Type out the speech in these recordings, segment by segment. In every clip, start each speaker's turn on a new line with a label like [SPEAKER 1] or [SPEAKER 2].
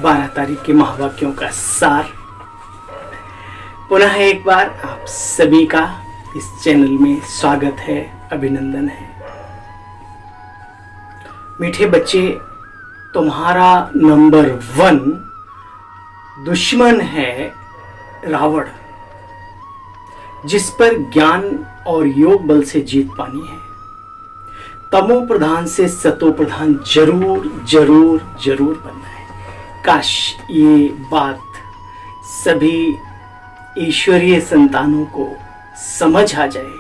[SPEAKER 1] 12 तारीख के महावाक्यों का सार। पुनः एक बार आप सभी का इस चैनल में स्वागत है, अभिनंदन है। मीठे बच्चे, तुम्हारा नंबर 1 दुश्मन है रावण, जिस पर ज्ञान और योग बल से जीत पानी है। तमो प्रधान से सतो प्रधान जरूर जरूर जरूर बनना है। काश ये बात सभी ईश्वरीय संतानों को समझ आ जाए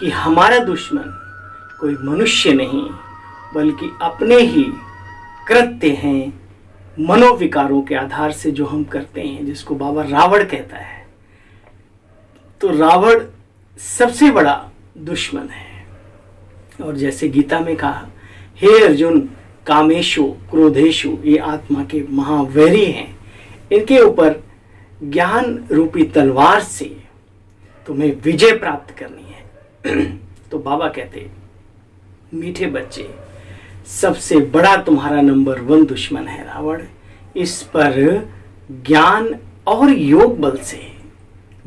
[SPEAKER 1] कि हमारा दुश्मन कोई मनुष्य नहीं बल्कि अपने ही कृत्य हैं, मनोविकारों के आधार से जो हम करते हैं, जिसको बाबा रावण कहता है। तो रावण सबसे बड़ा दुश्मन है। और जैसे गीता में कहा, हे अर्जुन, कामेशु क्रोधेशु ये आत्मा के महावैरी हैं, इनके ऊपर ज्ञान रूपी तलवार से तुम्हें विजय प्राप्त करनी है। तो बाबा कहते, मीठे बच्चे, सबसे बड़ा तुम्हारा नंबर 1 दुश्मन है रावण। इस पर ज्ञान और योग बल से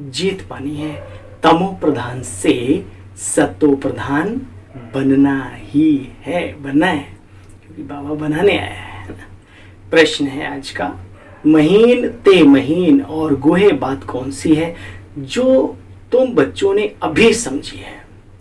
[SPEAKER 1] जीत पानी है। तमो प्रधान से सतो प्रधान बनना ही है, बनना है, क्योंकि बाबा बनाने आया है ना। प्रश्न है आज का, महीन ते महीन और गुहे बात कौन सी है जो तुम बच्चों ने अभी समझी है?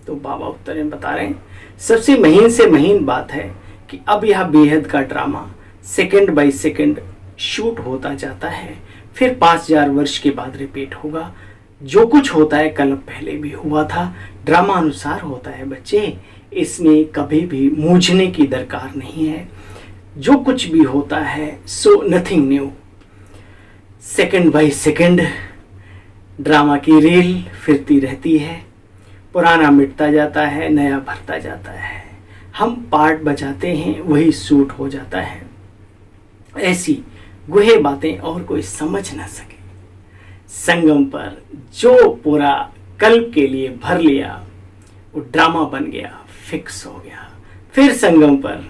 [SPEAKER 1] तो बाबा उत्तर में बता रहे हैं, सबसे महीन से महीन बात है कि अब यह बेहद का drama second by second shoot होता जाता है, फिर 5000 वर्ष के बाद रिपीट होगा। जो कुछ होता है कल पहले भी हुआ था, ड्रामा अनुसार होता है बच्चे, इसमें कभी भी मूझने की दरकार नहीं है। जो कुछ भी होता है so nothing new, second by second drama की रील फिरती रहती है, पुराना मिटता जाता है, नया भरता जाता है। हम पार्ट बजाते हैं, वही शूट हो जाता है। ऐसी गुहे बातें और कोई समझ ना सके। संगम पर जो पूरा कल्प के लिए भर लिया वो ड्रामा बन गया, फिक्स हो गया। फिर संगम पर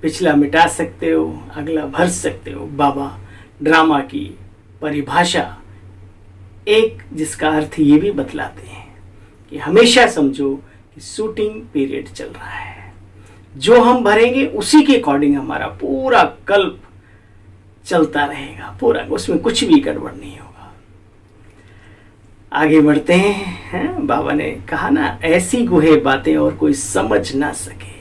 [SPEAKER 1] पिछला मिटा सकते हो, अगला भर सकते हो। बाबा ड्रामा की परिभाषा एक, जिसका अर्थ ये भी बतलाते हैं कि हमेशा समझो कि शूटिंग पीरियड चल रहा है। जो हम भरेंगे उसी के अकॉर्डिंग हमारा पूरा कल्प चलता रहेगा, पूरा, उसमें कुछ भी गड़बड़ नहीं होगा। आगे बढ़ते हैं। बाबा ने कहा ना, ऐसी गुहे बातें और कोई समझ ना सके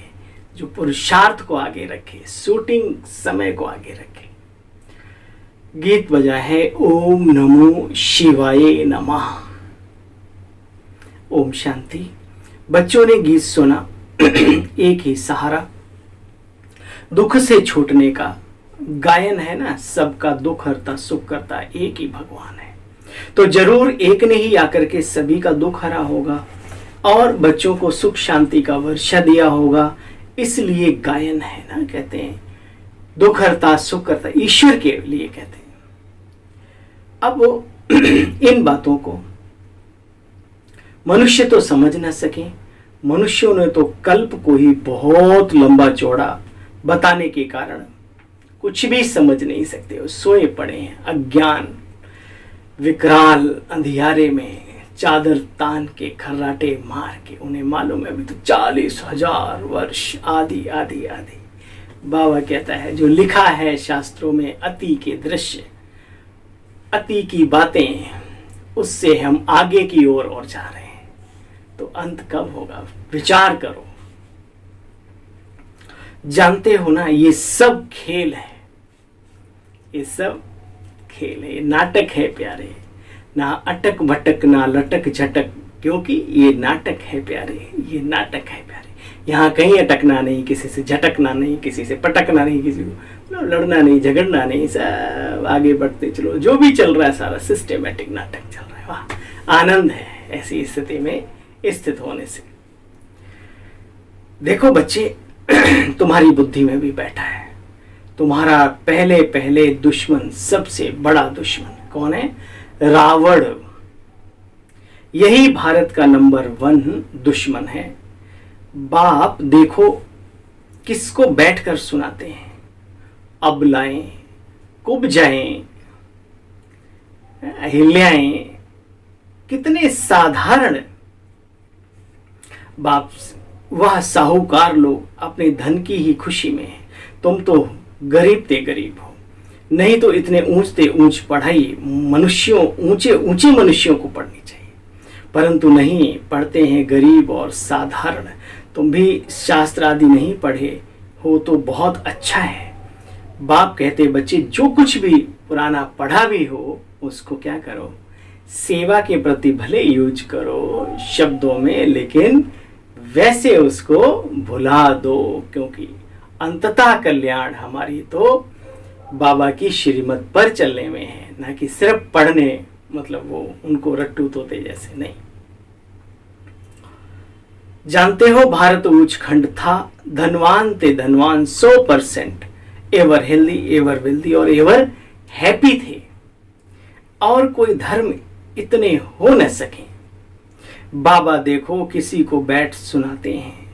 [SPEAKER 1] जो पुरुषार्थ को आगे रखे, शूटिंग समय को आगे रखे। गीत बजा है, ओम नमो शिवाय नमः। ओम शांति। बच्चों ने गीत सुना, एक ही सहारा, दुख से छूटने का गायन है ना, सबका दुख हरता सुख करता एक ही भगवान है। तो जरूर एक ने ही आकर के सभी का दुख हरा होगा और बच्चों को सुख शांति का वर्षा दिया होगा, इसलिए गायन है ना। कहते हैं दुख हरता सुख करता, ईश्वर के लिए कहते हैं। अब इन बातों को मनुष्य तो समझ ना सके, मनुष्यों ने तो कल्प को ही बहुत लंबा चौड़ा बताने के कारण कुछ भी समझ नहीं सकते। सोए पड़े हैं, अज्ञान विकराल अंधियारे में चादर तान के खर्राटे मार के। उन्हें मालूम है अभी तो 40,000 वर्ष आदि आदि आदि। बाबा कहता है, जो लिखा है शास्त्रों में अति के दृश्य, अति की बातें, उससे हम आगे की ओर जा रहे हैं। तो अंत कब होगा, विचार करो। जानते हो ना, ये सब खेल है, ये सब खेल है, ये नाटक है प्यारे। ना अटक भटक ना लटक झटक, क्योंकि ये नाटक है प्यारे, ये नाटक है प्यारे। यहाँ कहीं अटकना नहीं, किसी से झटकना नहीं, किसी से पटकना नहीं, किसी को लड़ना नहीं, झगड़ना नहीं, सब आगे बढ़ते चलो। जो भी चल रहा है सारा सिस्टेमेटिक नाटक चल रहा है। वाह, आनंद है ऐसी स्थिति में स्थित होने से। देखो बच्चे, तुम्हारी बुद्धि में भी बैठा है तुम्हारा पहले पहले दुश्मन, सबसे बड़ा दुश्मन कौन है? रावण। यही भारत का नंबर 1 दुश्मन है। बाप देखो किसको बैठकर सुनाते हैं, अबलाएं, कुब्जाएं, अहिल्याएं, कितने साधारण बाप, वह साहूकार लोग अपने धन की ही खुशी में है। तुम तो गरीब ते गरीब हो, नहीं तो इतने ऊंचते ऊंच पढ़ाई मनुष्यों, ऊंचे ऊंचे मनुष्यों को पढ़नी चाहिए, परंतु नहीं, पढ़ते हैं गरीब और साधारण। तुम भी शास्त्र आदि नहीं पढ़े हो तो बहुत अच्छा है। बाप कहते बच्चे जो कुछ भी पुराना पढ़ा भी हो उसको क्या करो, सेवा के प्रति भले यूज करो शब्दों में, लेकिन वैसे उसको भुला दो, क्योंकि अंततः कल्याण हमारी तो बाबा की श्रीमत पर चलने में है, ना कि सिर्फ पढ़ने, मतलब वो उनको रट्टू तोते जैसे नहीं। जानते हो भारत ऊंच खंड था, धनवान ते धनवान 100%, एवर हेल्दी, एवर वेल्दी और एवर हैप्पी थे, और कोई धर्म इतने हो न सके। बाबा देखो किसी को बैठ सुनाते हैं,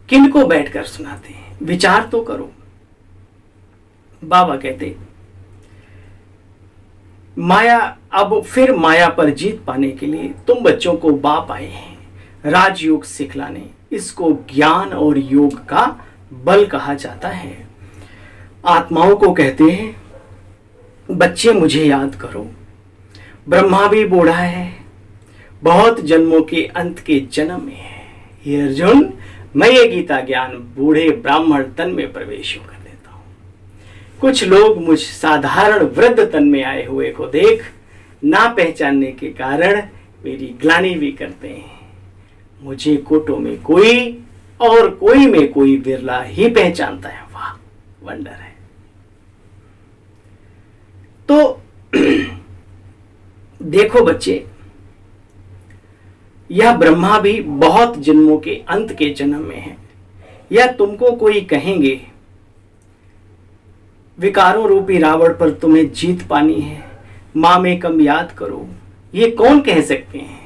[SPEAKER 1] किन को बैठ कर सुनाते हैं, विचार तो करो। बाबा कहते माया, अब फिर माया पर जीत पाने के लिए तुम बच्चों को बाप आए हैं राजयोग सिखलाने। इसको ज्ञान और योग का बल कहा जाता है। आत्माओं को कहते हैं बच्चे मुझे याद करो, ब्रह्मा भी बूढ़ा है, बहुत जन्मों के अंत के जन्म में है। हे अर्जुन, मैं ये गीता ज्ञान बूढ़े ब्राह्मण तन में प्रवेश कर देता हूं। कुछ लोग मुझ साधारण वृद्ध तन में आए हुए को देख ना पहचानने के कारण मेरी ग्लानि भी करते हैं। मुझे कोटों में कोई और कोई में कोई बिरला ही पहचानता है। वाह, वंडर है। तो देखो बच्चे, यह ब्रह्मा भी बहुत जन्मों के अंत के जन्म में है। या तुमको कोई कहेंगे विकारों रूपी रावण पर तुम्हें जीत पानी है, मां में कम याद करो, ये कौन कह सकते हैं?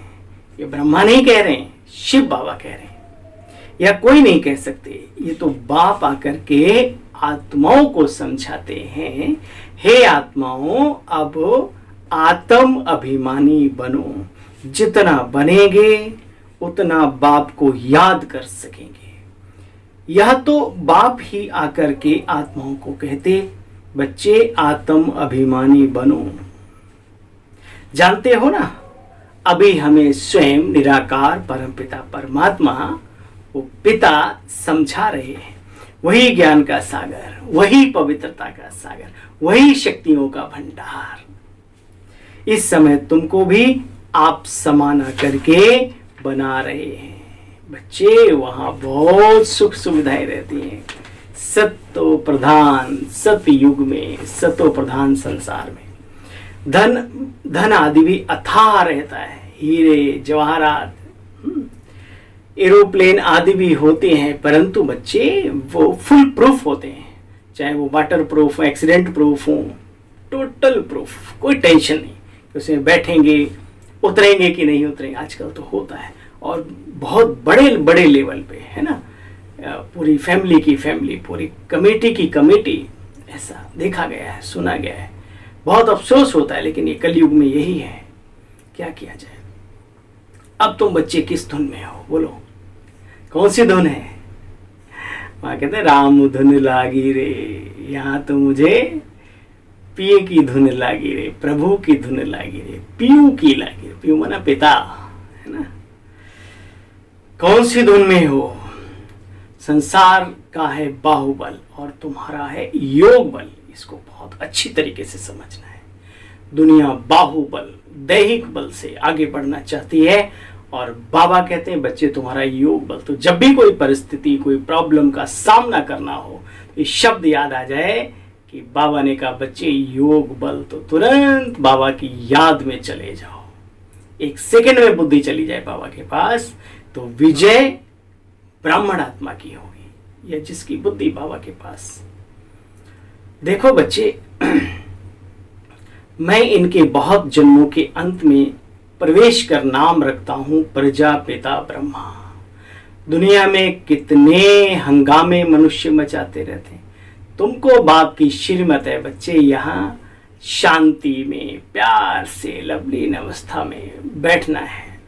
[SPEAKER 1] ये ब्रह्मा नहीं कह रहे हैं, शिव बाबा कह रहे हैं, या कोई नहीं कह सकते। ये तो बाप आकर के आत्माओं को समझाते हैं, हे आत्माओं, अब आत्म अभिमानी बनो। जितना बनेंगे उतना बाप को याद कर सकेंगे। यह तो बाप ही आकर के आत्माओं को कहते बच्चे आत्म अभिमानी बनो। जानते हो ना, अभी हमें स्वयं निराकार परमपिता परमात्मा, वो पिता समझा रहे हैं। वही ज्ञान का सागर, वही पवित्रता का सागर, वही शक्तियों का भंडार। इस समय तुमको भी आप समाना करके बना रहे हैं। बच्चे, वहां बहुत सुख सुविधाएं रहती हैं। सत्तो प्रधान सत्य युग में, सत्तो प्रधान संसार में धन आदि भी अथाह रहता है। हीरे जवाहरात, एरोप्लेन आदि भी होते हैं, परंतु बच्चे वो फुल प्रूफ होते हैं। चाहे वो वाटर प्रूफ, एक्सीडेंट प्रूफ हो, टोटल प्रूफ, कोई टेंशन नहीं। उसमें बैठेंगे, उतरेंगे कि नहीं उतरेंगे, आजकल तो होता है, और बहुत बड़े बड़े लेवल पे, है ना। पूरी फैमिली की फैमिली, पूरी कमेटी की कमेटी, ऐसा देखा गया है, सुना गया है। बहुत अफसोस होता है, लेकिन ये कलयुग में यही है, क्या किया जाए। अब तुम बच्चे किस धुन में हो, बोलो कौन सी धुन है? वहां कहते हैं राम धुन लागी रे, यहाँ तो मुझे पिए की धुन लागी रे, प्रभु की धुन लागी रे, पीयू की लागी रे। पीयू माना पिता, है ना। कौन सी धुन में हो? संसार का है बाहुबल और तुम्हारा है योग बल। इसको बहुत अच्छी तरीके से समझना है। दुनिया बाहुबल, दैहिक बल से आगे बढ़ना चाहती है, और बाबा कहते हैं बच्चे तुम्हारा योग बल। तो जब भी कोई परिस्थिति, कोई प्रॉब्लम का सामना करना हो, ये शब्द याद आ जाए कि बाबा ने कहा बच्चे योग बल, तो तुरंत बाबा की याद में चले जाओ। एक सेकंड में बुद्धि चली जाए बाबा के पास, तो विजय ब्राह्मण आत्मा की होगी, या जिसकी बुद्धि बाबा के पास। देखो बच्चे, मैं इनके बहुत जन्मों के अंत में प्रवेश कर नाम रखता हूं प्रजापिता ब्रह्मा। दुनिया में कितने हंगामे मनुष्य मचाते रहते हैं, तुमको बाप की श्रीमत है बच्चे, यहाँ शांति में प्यार से लवलीन अवस्था में बैठना है।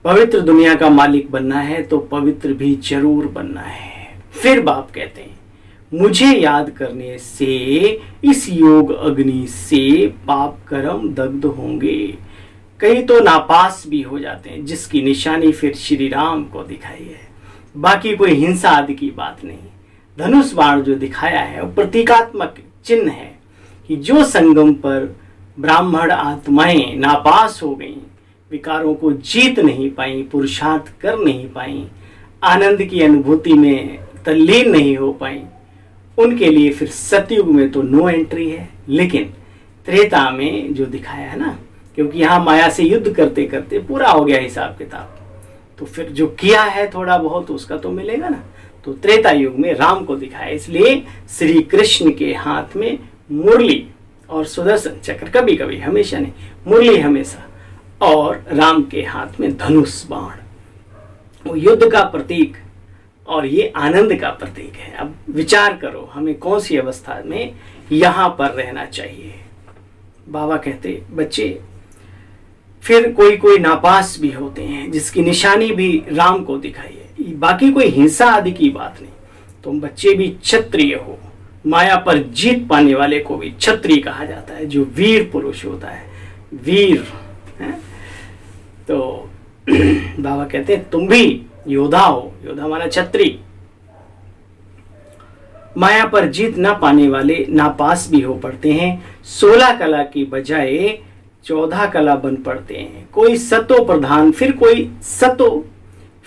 [SPEAKER 1] पवित्र दुनिया का मालिक बनना है तो पवित्र भी जरूर बनना है। फिर बाप कहते हैं मुझे याद करने से इस योग अग्नि से पाप कर्म दग्ध होंगे। कई तो नापास भी हो जाते हैं, जिसकी निशानी फिर श्री राम को दिखाई है। बाकी कोई हिंसा आदि की बात नहीं। धनुष बाण जो दिखाया है वो प्रतीकात्मक चिन्ह है कि जो संगम पर ब्राह्मण आत्माएं नापास हो गईं, विकारों को जीत नहीं पाई, पुरुषार्थ कर नहीं पाई, आनंद की अनुभूति में तल्लीन नहीं हो पाई, उनके लिए फिर सतयुग में तो नो एंट्री है। लेकिन त्रेता में जो दिखाया है ना, क्योंकि यहाँ माया से युद्ध करते करते पूरा हो गया हिसाब किताब, तो फिर जो किया है थोड़ा बहुत उसका तो मिलेगा ना। तो त्रेता युग में राम को दिखाया, इसलिए श्री कृष्ण के हाथ में मुरली और सुदर्शन चक्र, कभी कभी, हमेशा नहीं, मुरली हमेशा, और राम के हाथ में धनुष बाण, वो युद्ध का प्रतीक और ये आनंद का प्रतीक है। अब विचार करो हमें कौन सी अवस्था में यहां पर रहना चाहिए। बाबा कहते बच्चे फिर कोई कोई नापास भी होते हैं, जिसकी निशानी भी राम को दिखाई है। बाकी कोई हिंसा आदि की बात नहीं। तुम बच्चे भी क्षत्रिय हो, माया पर जीत पाने वाले को भी क्षत्रिय कहा जाता है, जो वीर पुरुष होता है, वीर है? तो बाबा कहते हैं तुम भी योद्धा हो। योद्धा माना क्षत्रिय। माया पर जीत ना पाने वाले नापास भी हो पड़ते हैं। 16 कला की बजाय 14 कला बन पड़ते हैं। कोई सतो प्रधान, फिर कोई सतो,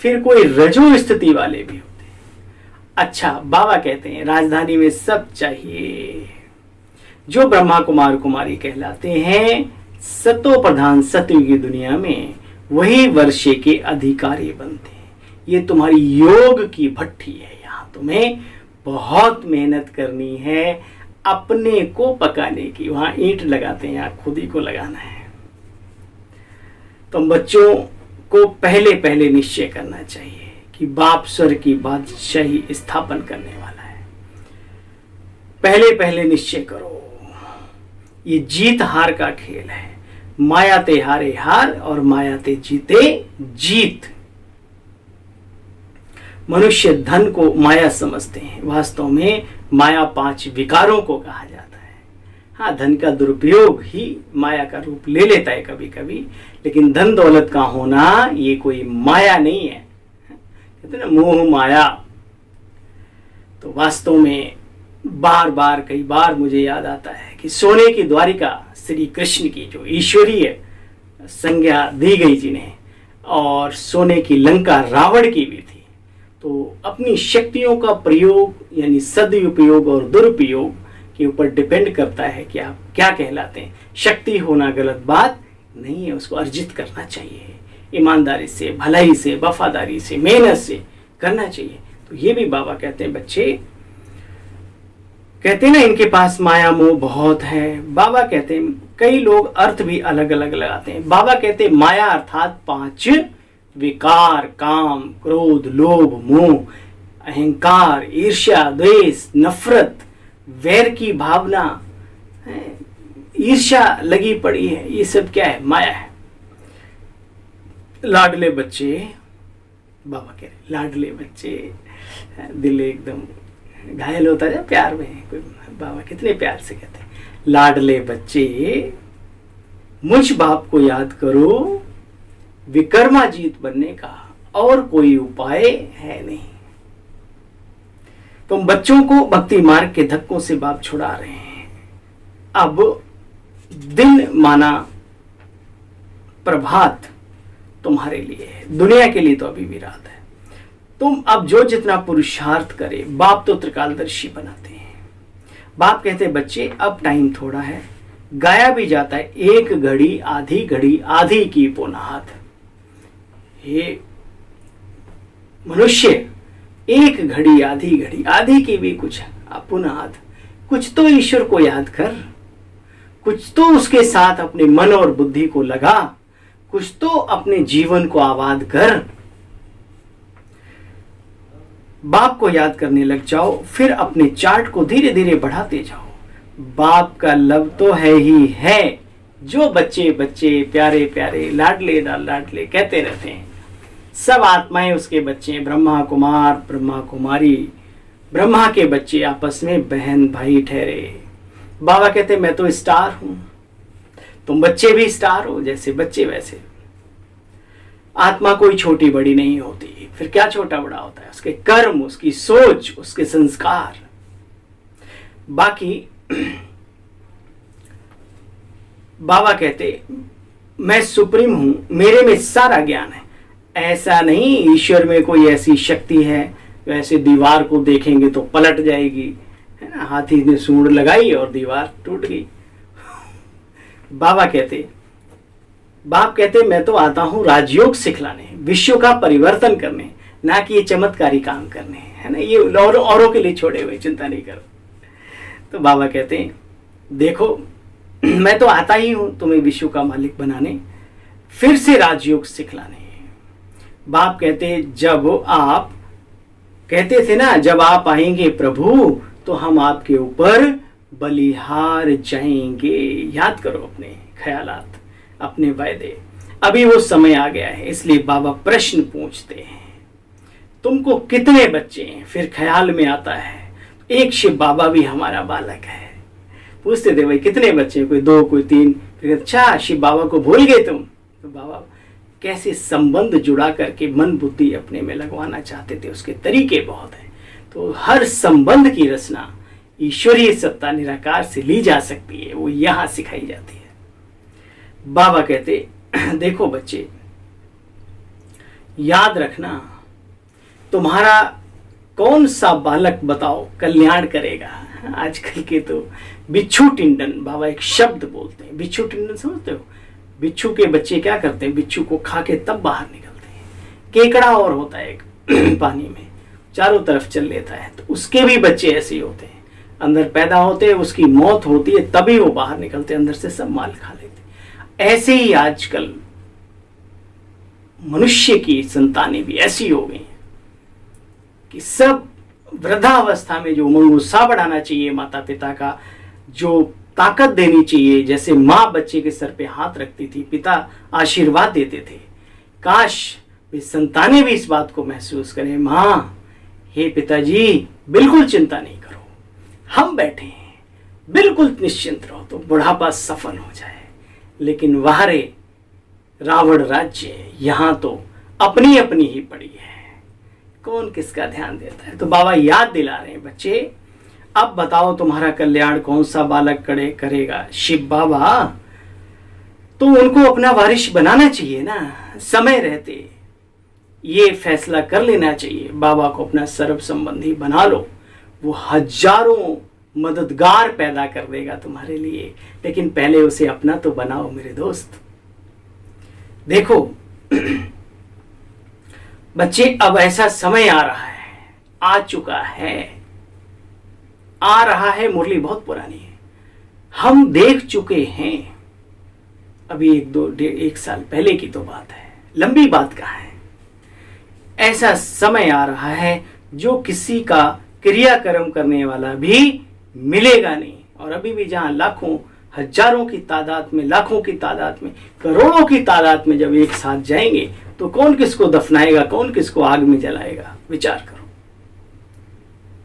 [SPEAKER 1] फिर कोई रजो स्थिति वाले भी होते हैं। अच्छा, बाबा कहते हैं राजधानी में सब चाहिए। जो ब्रह्मा कुमार कुमारी कहलाते हैं सतो प्रधान सतयुग की दुनिया में, वही वर्षे के अधिकारी बनते हैं। ये तुम्हारी योग की भट्ठी है। यहाँ तुम्हें बहुत मेहनत करनी है अपने को पकाने की। वहां ईंट लगाते हैं, यहाँ खुद ही को लगाना है। तुम बच्चों को पहले पहले निश्चय करना चाहिए कि बाप स्वर की बादशाही स्थापन करने वाला है। पहले पहले निश्चय करो। ये जीत हार का खेल है। माया ते हारे हार और माया ते जीते जीत। मनुष्य धन को माया समझते हैं, वास्तव में माया 5 विकारों को कहा जाता है। हाँ, धन का दुरुपयोग ही माया का रूप ले लेता है कभी कभी, लेकिन धन दौलत का होना ये कोई माया नहीं है। कहते हैं ना मोह माया। तो वास्तव में बार बार कई बार मुझे याद आता है कि सोने की द्वारिका श्री कृष्ण की जो ईश्वरीय संज्ञा दी गई जिन्हें, और सोने की लंका रावण की भी थी। तो अपनी शक्तियों का प्रयोग यानी सदुपयोग और दुरुपयोग के ऊपर डिपेंड करता है कि आप क्या कहलाते हैं। शक्ति होना गलत बात नहीं है, उसको अर्जित करना चाहिए, ईमानदारी से, भलाई से, वफादारी से, मेहनत से करना चाहिए। तो ये भी बाबा कहते हैं बच्चे, कहते हैं ना इनके पास माया मोह बहुत है। बाबा कहते हैं कई लोग अर्थ भी अलग अलग लगाते हैं। बाबा कहते हैं माया अर्थात 5 विकार, काम, क्रोध, लोभ, मोह, अहंकार, ईर्ष्या, द्वेष, नफरत, वैर की भावना, ईर्ष्या लगी पड़ी है। ये सब क्या है? माया है। लाडले बच्चे, बाबा कह रहे लाडले बच्चे, दिल एकदम घायल होता है प्यार में। कोई बाबा कितने प्यार से कहते हैं, लाडले बच्चे मुझ बाप को याद करो, विकर्मा जीत बनने का और कोई उपाय है नहीं। तुम बच्चों को भक्ति मार्ग के धक्कों से बाप छुड़ा रहे हैं। अब दिन माना प्रभात तुम्हारे लिए है, दुनिया के लिए तो अभी भी रात है। तुम अब जो जितना पुरुषार्थ करे, बाप तो त्रिकालदर्शी बनाते हैं। बाप कहते हैं बच्चे अब टाइम थोड़ा है, गाया भी जाता है 1 घड़ी आधी की पुनाद। ये मनुष्य 1 घड़ी आधी की भी कुछ पुनाद। कुछ तो ईश्वर को याद कर, कुछ तो उसके साथ अपने मन और बुद्धि को लगा, कुछ तो अपने जीवन को आबाद कर। बाप को याद करने लग जाओ, फिर अपने चार्ट को धीरे धीरे बढ़ाते जाओ। बाप का लव तो है ही है, जो बच्चे बच्चे प्यारे प्यारे लाडले लाडले कहते रहते हैं, सब आत्माएं उसके बच्चे हैं। ब्रह्मा कुमार ब्रह्मा कुमारी, ब्रह्मा के बच्चे आपस में बहन भाई ठहरे। बाबा कहते मैं तो स्टार हूं, तुम बच्चे भी स्टार हो, जैसे बच्चे वैसे। आत्मा कोई छोटी बड़ी नहीं होती, फिर क्या छोटा बड़ा होता है? उसके कर्म, उसकी सोच, उसके संस्कार। बाकी बाबा कहते मैं सुप्रीम हूं, मेरे में सारा ज्ञान है। ऐसा नहीं ईश्वर में कोई ऐसी शक्ति है वैसे दीवार को देखेंगे तो पलट जाएगी, है ना, हाथी ने सूंड लगाई और दीवार टूट गई। बाप कहते मैं तो आता हूं राजयोग सिखलाने, विश्व का परिवर्तन करने, ना कि ये चमत्कारी काम करने, है ना, ये औरों के लिए छोड़े हुए, चिंता नहीं करो। तो बाबा कहते हैं देखो मैं तो आता ही हूं तुम्हें विश्व का मालिक बनाने, फिर से राजयोग सिखलाने। बाप कहते जब आप कहते थे ना, जब आप आएंगे प्रभु तो हम आपके ऊपर बलिहार जाएंगे। याद करो अपने ख्यालात, अपने वायदे। अभी वो समय आ गया है, इसलिए बाबा प्रश्न पूछते हैं तुमको कितने बच्चे हैं? फिर ख्याल में आता है एक शिव बाबा भी हमारा बालक है। पूछते थे भाई कितने बच्चे? कोई 2 कोई 3। फिर अच्छा शिव बाबा को भूल गए तुम? तो बाबा कैसे संबंध जुड़ा करके मन बुद्धि अपने में लगवाना चाहते थे, उसके तरीके बहुत हैं। तो हर संबंध की रचना ईश्वरीय सत्ता निराकार से ली जा सकती है, वो यहां सिखाई जाती है। बाबा कहते देखो बच्चे याद रखना, तुम्हारा कौन सा बालक बताओ कल्याण करेगा? आजकल के तो बिच्छू टिंडन, बाबा एक शब्द बोलते हैं, बिच्छू टिंडन समझते हो? बिच्छू के बच्चे क्या करते हैं? बिच्छू को खा के तब बाहर निकलते हैं। केकड़ा और होता है एक पानी में, चारों तरफ चल लेता है, तो उसके भी बच्चे ऐसे ही होते हैं, अंदर पैदा होते हैं, उसकी मौत होती है, तभी वो बाहर निकलते हैं, अंदर से सब माल खा लेते हैं। ऐसे ही आजकल मनुष्य की संतानें भी ऐसी हो गई कि सब वृद्धावस्था में जो उमंग उत्साह बढ़ाना चाहिए, माता पिता का जो ताकत देनी चाहिए, जैसे माँ बच्चे के सर पे हाथ रखती थी, पिता आशीर्वाद देते थे, काश वे संतानें भी इस बात को महसूस करें, माँ हे पिताजी बिल्कुल चिंता नहीं करो, हम बैठे हैं, बिल्कुल निश्चिंत रहो, तो बुढ़ापा सफल हो जाए। लेकिन वहारे रावण राज्य, यहां तो अपनी अपनी ही पड़ी है, कौन किसका ध्यान देता है? तो बाबा याद दिला रहे हैं बच्चे अब बताओ तुम्हारा कल्याण कौन सा बालक करेगा? शिव बाबा, तो उनको अपना वारिश बनाना चाहिए ना, समय रहते ये फैसला कर लेना चाहिए, बाबा को अपना सर्व संबंधी बना लो, वो हजारों मददगार पैदा कर देगा तुम्हारे लिए, लेकिन पहले उसे अपना तो बनाओ मेरे दोस्त। देखो बच्चे अब ऐसा समय आ रहा है, आ चुका है, आ रहा है, मुरली बहुत पुरानी है, हम देख चुके हैं, अभी 1 साल पहले की तो बात है, लंबी बात कहाँ है। ऐसा समय आ रहा है जो किसी का क्रियाकर्म करने वाला भी मिलेगा नहीं, और अभी भी जहां लाखों हजारों की तादाद में, लाखों की तादाद में, करोड़ों की तादाद में जब एक साथ जाएंगे तो कौन किसको दफनाएगा, कौन किसको आग में जलाएगा? विचार करो।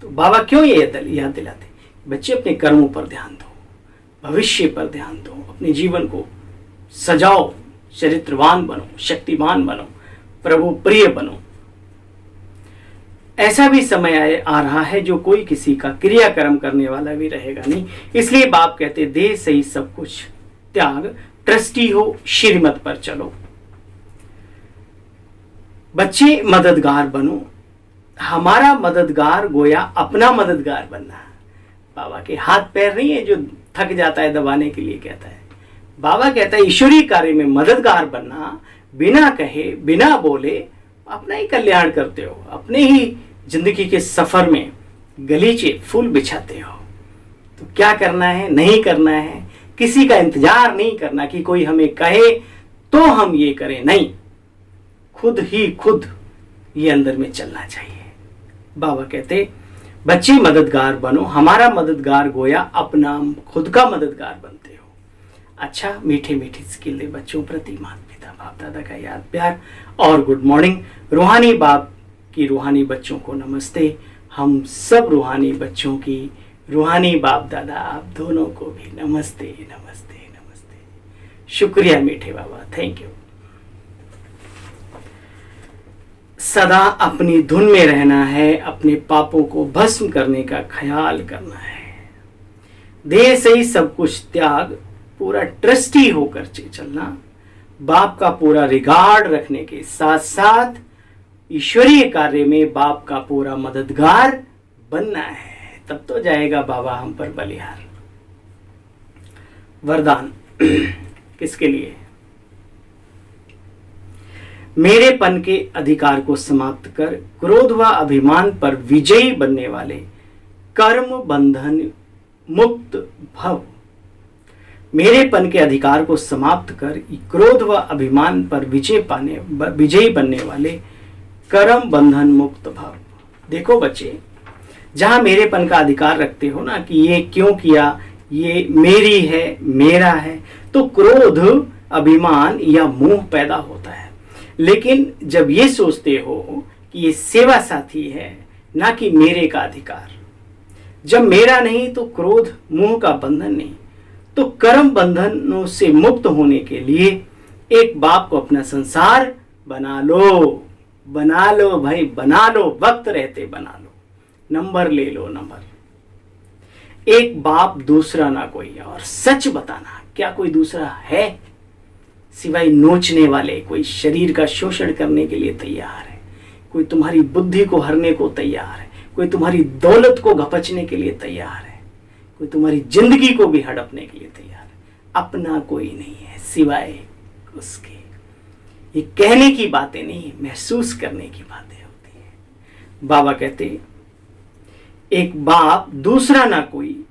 [SPEAKER 1] तो बाबा क्यों ये याद दिलाते? बच्चे अपने कर्मों पर ध्यान दो, भविष्य पर ध्यान दो, अपने जीवन को सजाओ, चरित्रवान बनो, शक्तिमान बनो, प्रभु प्रिय बनो। ऐसा भी समय आ रहा है जो कोई किसी का क्रियाकर्म करने वाला भी रहेगा नहीं, इसलिए बाप कहते देह सही सब कुछ त्याग, ट्रस्टी हो, श्रीमत पर चलो। बच्चे मददगार बनो, हमारा मददगार गोया अपना मददगार बनना। बाबा के हाथ पैर नहीं है जो थक जाता है दबाने के लिए कहता है, बाबा कहता है ईश्वरीय कार्य में मददगार बनना, बिना कहे बिना बोले अपना ही कल्याण करते हो, अपने ही जिंदगी के सफर में गलीचे फूल बिछाते हो। तो क्या करना है, नहीं करना है, किसी का इंतजार नहीं करना कि कोई हमें कहे तो हम ये करें, नहीं, खुद ही खुद ये अंदर में चलना चाहिए। बाबा कहते बच्चे मददगार बनो, हमारा मददगार गोया अपना खुद का मददगार बनते हो। अच्छा, मीठे मीठे स्किल बच्चों प्रति माता पिता बाप दादा का याद प्यार और गुड मॉर्निंग। रूहानी बाप की रूहानी बच्चों को नमस्ते। हम सब रूहानी बच्चों की रूहानी बाप दादा आप दोनों को भी नमस्ते नमस्ते नमस्ते। शुक्रिया मीठे बाबा, थैंक यू। सदा अपनी धुन में रहना है, अपने पापों को भस्म करने का ख्याल करना है, देह से ही सब कुछ त्याग, पूरा ट्रस्टी होकर चलना, बाप का पूरा रिगार्ड रखने के साथ साथ ईश्वरीय कार्य में बाप का पूरा मददगार बनना है, तब तो जाएगा बाबा हम पर बलिहार। वरदान किसके लिए? मेरेपन के अधिकार को समाप्त कर क्रोध व अभिमान पर विजयी बनने वाले, कर्म बंधन मुक्त भव। मेरेपन के अधिकार को समाप्त कर क्रोध व अभिमान पर विजयी बनने वाले, कर्म बंधन मुक्त भव। देखो बच्चे, जहां मेरेपन का अधिकार रखते हो ना कि ये क्यों किया, ये मेरी है, मेरा है, तो क्रोध अभिमान या मोह पैदा होता है। लेकिन जब ये सोचते हो कि ये सेवा साथी है, ना कि मेरे का अधिकार, जब मेरा नहीं तो क्रोध मोह का बंधन नहीं, तो कर्म बंधनों से मुक्त होने के लिए एक बाप को अपना संसार बना लो। बना लो भाई, बना लो, वक्त रहते बना लो, नंबर ले लो नंबर। एक बाप दूसरा ना कोई, और सच बताना क्या कोई दूसरा है सिवाय नोचने वाले? कोई शरीर का शोषण करने के लिए तैयार है, कोई तुम्हारी बुद्धि को हरने को तैयार है, कोई तुम्हारी दौलत को घपचने के लिए तैयार है, कोई तुम्हारी जिंदगी को भी हड़पने के लिए तैयार है। अपना कोई नहीं है सिवाय उसके। ये कहने की बातें नहीं, महसूस करने की बातें होती हैं। बाबा कहते एक बाप दूसरा ना कोई,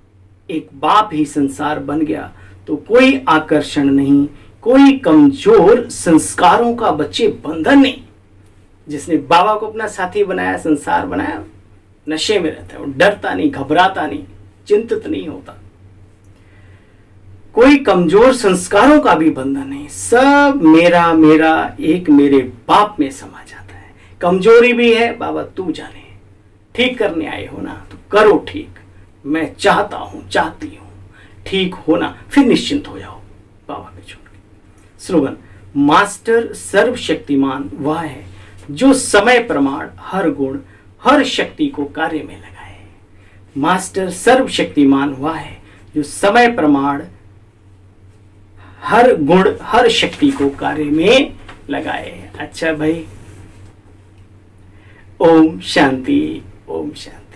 [SPEAKER 1] एक बाप ही संसार बन गया तो कोई आकर्षण नहीं, कोई कमजोर संस्कारों का बच्चे बंधन नहीं। जिसने बाबा को अपना साथी बनाया, संसार बनाया, नशे में रहता है, वो डरता नहीं, घबराता नहीं, चिंतित नहीं होता। कोई कमजोर संस्कारों का भी बंधन नहीं, सब मेरा मेरा एक मेरे बाप में समा जाता है। कमजोरी भी है बाबा तू जाने, ठीक करने आए हो ना तो करो ठीक, मैं चाहता हूं, चाहती हूं ठीक होना, फिर निश्चिंत हो जाओ बाबा के छोड़ के। स्लोगन, मास्टर सर्वशक्तिमान वह है जो समय प्रमाण हर गुण हर शक्ति को कार्य में लगाए। मास्टर सर्वशक्तिमान वह है जो समय प्रमाण हर गुण हर शक्ति को कार्य में लगाए। अच्छा भाई, ओम शांति, ओम शांति।